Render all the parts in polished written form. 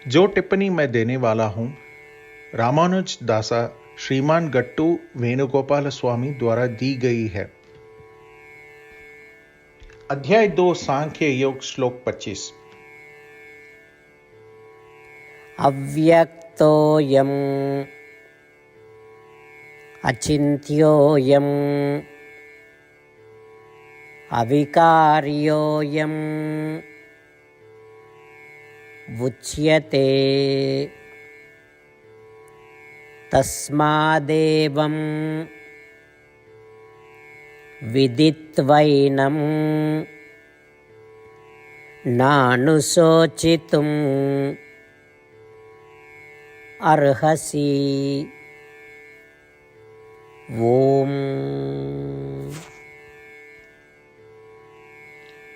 जो टिप्पणी मैं देने वाला हूं रामानुज दासा श्रीमान गट्टू वेणुगोपाल स्वामी द्वारा दी गई है। अध्याय 2 सांख्य योग श्लोक 25। अव्यक्तोऽयम् अचिन्त्योऽयम् अविकार्योऽयम् उच्यते तस्मादेवं विदित्वैनं नानुशोचितुम् अर्हसि। ओम।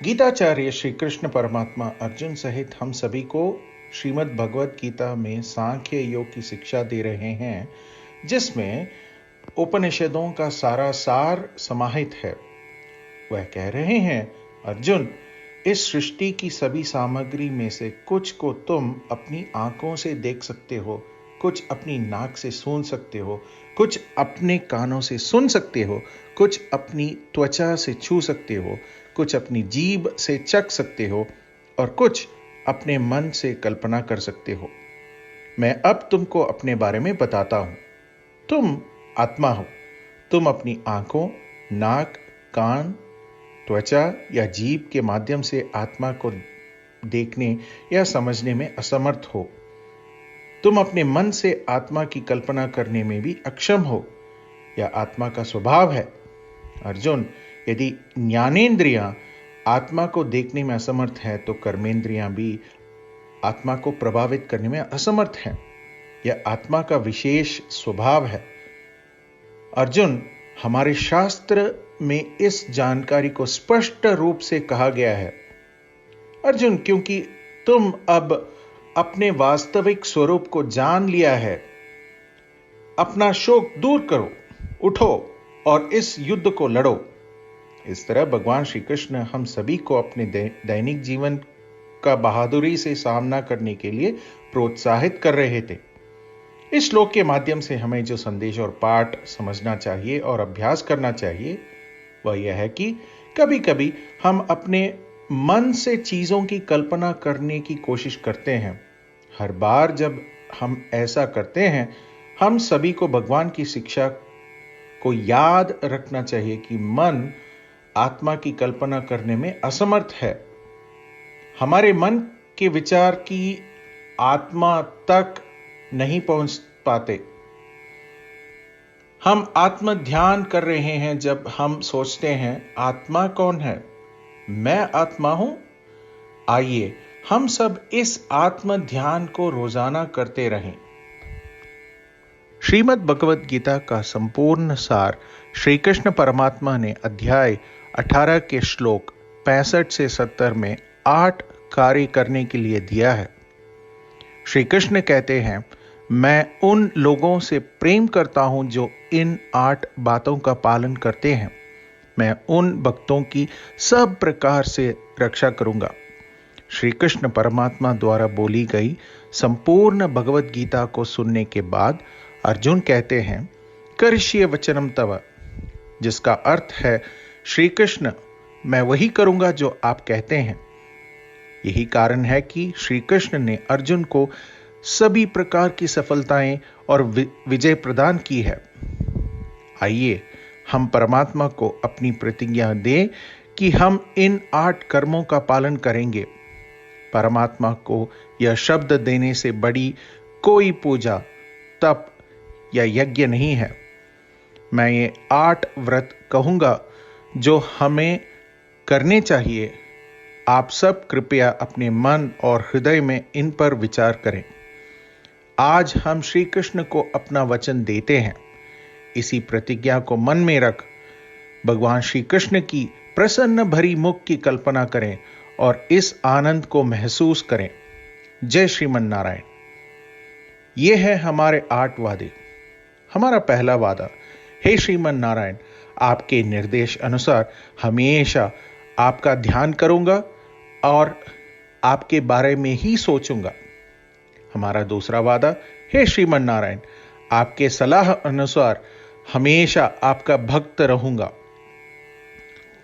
गीताचार्य श्री कृष्ण परमात्मा अर्जुन सहित हम सभी को श्रीमद् भगवत गीता में सांख्य योग की शिक्षा दे रहे हैं, जिसमें उपनिषदों का सारा सार समाहित है। वह कह रहे हैं, अर्जुन, इस सृष्टि की सभी सामग्री में से कुछ को तुम अपनी आंखों से देख सकते हो, कुछ अपनी नाक से सूंघ सकते हो, कुछ अपने कानों से सुन सकते हो, कुछ अपनी त्वचा से छू सकते हो, कुछ अपनी जीभ से चख सकते हो और कुछ अपने मन से कल्पना कर सकते हो। मैं अब तुमको अपने बारे में बताता हूं। तुम आत्मा हो। तुम अपनी आंखों, नाक, कान, त्वचा या जीभ के माध्यम से आत्मा को देखने या समझने में असमर्थ हो। तुम अपने मन से आत्मा की कल्पना करने में भी अक्षम हो। यह आत्मा का स्वभाव है। अर्जुन, यदि ज्ञानेंद्रियां आत्मा को देखने में असमर्थ है तो कर्मेंद्रियां भी आत्मा को प्रभावित करने में असमर्थ हैं। यह आत्मा का विशेष स्वभाव है। अर्जुन, हमारे शास्त्र में इस जानकारी को स्पष्ट रूप से कहा गया है। अर्जुन, क्योंकि तुम अब अपने वास्तविक स्वरूप को जान लिया है, अपना शोक दूर करो, उठो और इस युद्ध को लड़ो। इस तरह भगवान श्री कृष्ण हम सभी को अपने दैनिक जीवन का बहादुरी से सामना करने के लिए प्रोत्साहित कर रहे थे। इस श्लोक के माध्यम से हमें जो संदेश और पाठ समझना चाहिए और अभ्यास करना चाहिए वह यह है कि कभी कभी हम अपने मन से चीजों की कल्पना करने की कोशिश करते हैं। हर बार जब हम ऐसा करते हैं, हम सभी को भगवान की शिक्षा को याद रखना चाहिए कि मन आत्मा की कल्पना करने में असमर्थ है। हमारे मन के विचार की आत्मा तक नहीं पहुंच पाते। हम आत्म ध्यान कर रहे हैं जब हम सोचते हैं, आत्मा कौन है? मैं आत्मा हूं। आइए हम सब इस आत्म ध्यान को रोजाना करते रहें। श्रीमद् भगवत गीता का संपूर्ण सार श्री कृष्ण परमात्मा ने अध्याय 18 के श्लोक 65 से 70 में 8 कार्य करने के लिए दिया है। श्री कृष्ण कहते हैं, मैं उन लोगों से प्रेम करता हूं जो इन 8 बातों का पालन करते हैं। मैं उन भक्तों की सब प्रकार से रक्षा करूंगा। श्री कृष्ण परमात्मा द्वारा बोली गई संपूर्ण भगवत गीता को सुनने के बाद अर्जुन कहते हैं, करिष्ये वचनम तव, जिसका अर्थ है, श्री कृष्ण, मैं वही करूंगा जो आप कहते हैं। यही कारण है कि श्री कृष्ण ने अर्जुन को सभी प्रकार की सफलताएं और विजय प्रदान की है। आइए हम परमात्मा को अपनी प्रतिज्ञा दें कि हम इन 8 कर्मों का पालन करेंगे। परमात्मा को यह शब्द देने से बड़ी कोई पूजा, तप या यज्ञ नहीं है। मैं ये 8 व्रत कहूंगा जो हमें करने चाहिए। आप सब कृपया अपने मन और हृदय में इन पर विचार करें। आज हम श्री कृष्ण को अपना वचन देते हैं। इसी प्रतिज्ञा को मन में रख भगवान श्री कृष्ण की प्रसन्न भरी मुख की कल्पना करें और इस आनंद को महसूस करें। जय श्रीमन नारायण। ये है हमारे 8 वादे। हमारा पहला वादा, हे श्रीमन नारायण, आपके निर्देश अनुसार हमेशा आपका ध्यान करूंगा और आपके बारे में ही सोचूंगा। हमारा दूसरा वादा, हे श्रीमन नारायण, आपके सलाह अनुसार हमेशा आपका भक्त रहूंगा।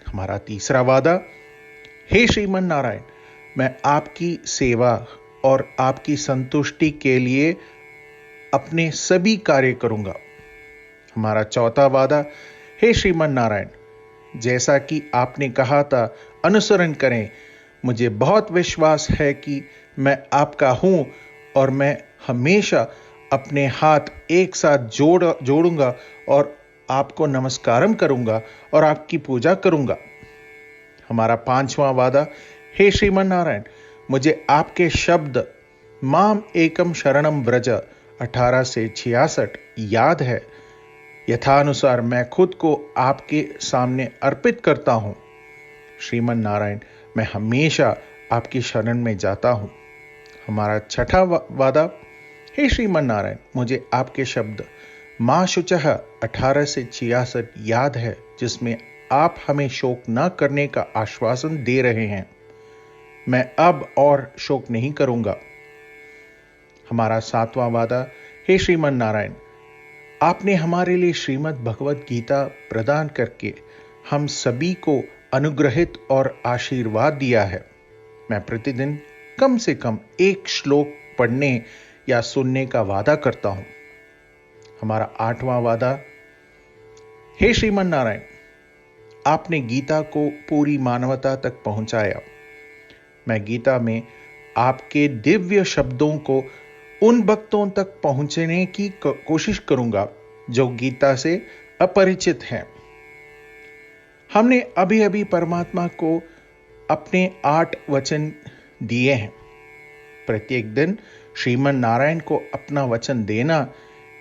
हमारा तीसरा वादा, हे श्रीमन नारायण, मैं आपकी सेवा और आपकी संतुष्टि के लिए अपने सभी कार्य करूंगा। हमारा चौथा वादा, हे श्रीमन नारायण, जैसा कि आपने कहा था अनुसरण करें। मुझे बहुत विश्वास है कि मैं आपका हूं और मैं हमेशा अपने हाथ एक साथ जोड़ूंगा और आपको नमस्कारम करूंगा और आपकी पूजा करूंगा। हमारा पांचवां वादा, हे श्रीमन नारायण, मुझे आपके शब्द माम एकम शरणम व्रज 18 से 66 याद है। यथानुसार मैं खुद को आपके सामने अर्पित करता हूं। श्रीमन नारायण, मैं हमेशा आपकी शरण में जाता हूं। हमारा छठा वादा, हे श्रीमन नारायण, मुझे आपके शब्द मां शुचः 18 से 66 याद है, जिसमें आप हमें शोक न करने का आश्वासन दे रहे हैं। मैं अब और शोक नहीं करूंगा। हमारा सातवां वादा, हे श्रीमन नारायण, आपने हमारे लिए श्रीमद् भगवद गीता प्रदान करके हम सभी को अनुग्रहित और आशीर्वाद दिया है। मैं प्रतिदिन कम से कम एक श्लोक पढ़ने या सुनने का वादा करता हूं। हमारा आठवां वादा, हे श्रीमन नारायण, आपने गीता को पूरी मानवता तक पहुंचाया। मैं गीता में आपके दिव्य शब्दों को उन भक्तों तक पहुंचने की कोशिश करूंगा जो गीता से अपरिचित हैं। हमने अभी अभी परमात्मा को अपने 8 वचन दिए हैं। प्रत्येक दिन श्रीमन नारायण को अपना वचन देना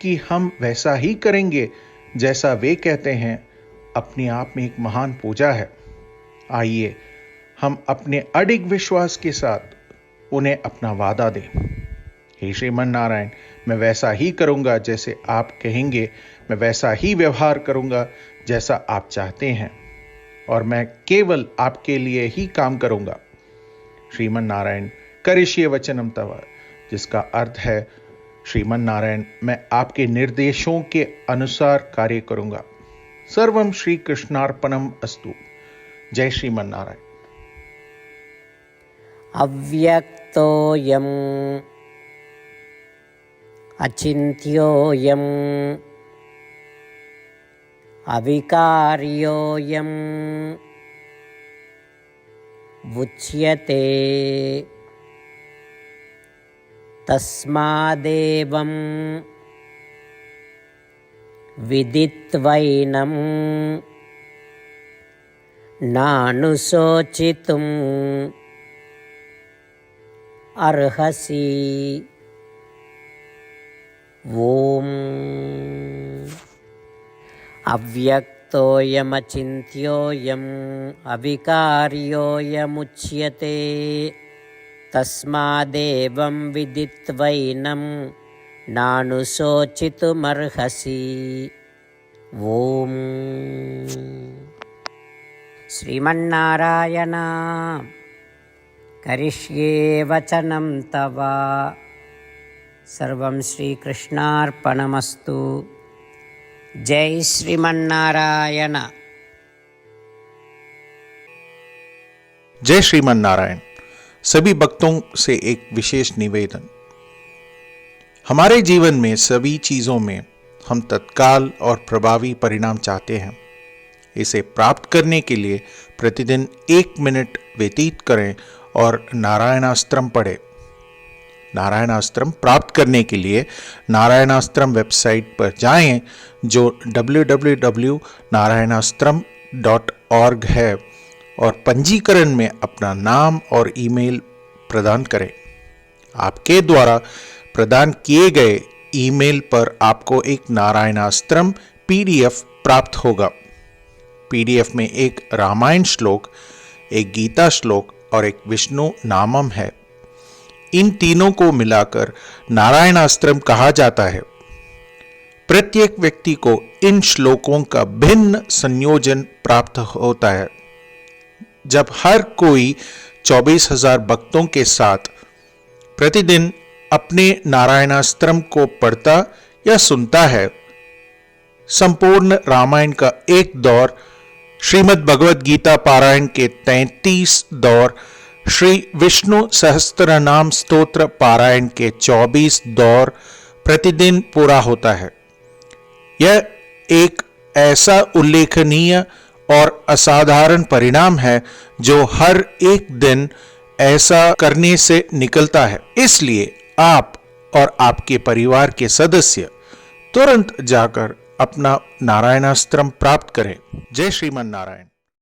कि हम वैसा ही करेंगे जैसा वे कहते हैं, अपने आप में एक महान पूजा है। आइए हम अपने अडिग विश्वास के साथ उन्हें अपना वादा दें। हे श्रीमन नारायण, मैं वैसा ही करूंगा जैसे आप कहेंगे, मैं वैसा ही व्यवहार करूंगा जैसा आप चाहते हैं, और मैं केवल आपके लिए ही काम करूंगा। श्रीमन नारायण, करिष्ये वचनम तव, जिसका अर्थ है, श्रीमन नारायण, मैं आपके निर्देशों के अनुसार कार्य करूंगा। सर्वम श्री कृष्णार्पणम अस्तु। जय श्रीमन नारायण। अव्यक्तोऽयम् अचिन्त्योऽयम् अविकार्योऽयम् उच्यते तस्मादेवं विदित्वैनं नानुशोचितुम् अर्हसि। ओम अव्यक्तोऽयमचिन्त्योऽयम् अविकार्योऽयमुच्यते तस्मादेवं विदित्वैनं नानुशोचितुमर्हसि। ओम श्रीमन्नारायण, करिष्ये वचनं तव। सर्वं श्रीकृष्णार्पणमस्तु। जय श्रीमन्नारायण। जय श्रीमन नारायण। सभी भक्तों से एक विशेष निवेदन। हमारे जीवन में सभी चीजों में हम तत्काल और प्रभावी परिणाम चाहते हैं। इसे प्राप्त करने के लिए प्रतिदिन 1 मिनट व्यतीत करें और नारायणास्त्रम पढ़ें। नारायणास्त्रम प्राप्त करने के लिए नारायणास्त्रम वेबसाइट पर जाएं, जो www.narayanaastram.org है, और पंजीकरण में अपना नाम और ईमेल प्रदान करें। आपके द्वारा प्रदान किए गए ईमेल पर आपको एक नारायणास्त्रम PDF प्राप्त होगा। PDF में एक रामायण श्लोक, एक गीता श्लोक और एक विष्णु नामम है। इन तीनों को मिलाकर नारायणास्त्रम कहा जाता है। प्रत्येक व्यक्ति को इन श्लोकों का भिन्न संयोजन प्राप्त होता है। जब हर कोई 24,000 भक्तों के साथ प्रतिदिन अपने नारायणास्त्रम को पढ़ता या सुनता है, संपूर्ण रामायण का एक दौर, श्रीमद् भगवद गीता पारायण के 33 दौर, श्री विष्णु सहस्त्रनाम स्तोत्र पारायण के 24 दौर प्रतिदिन पूरा होता है। यह एक ऐसा उल्लेखनीय और असाधारण परिणाम है जो हर एक दिन ऐसा करने से निकलता है। इसलिए आप और आपके परिवार के सदस्य तुरंत जाकर अपना नारायणास्त्रम प्राप्त करें। जय श्रीमन नारायण।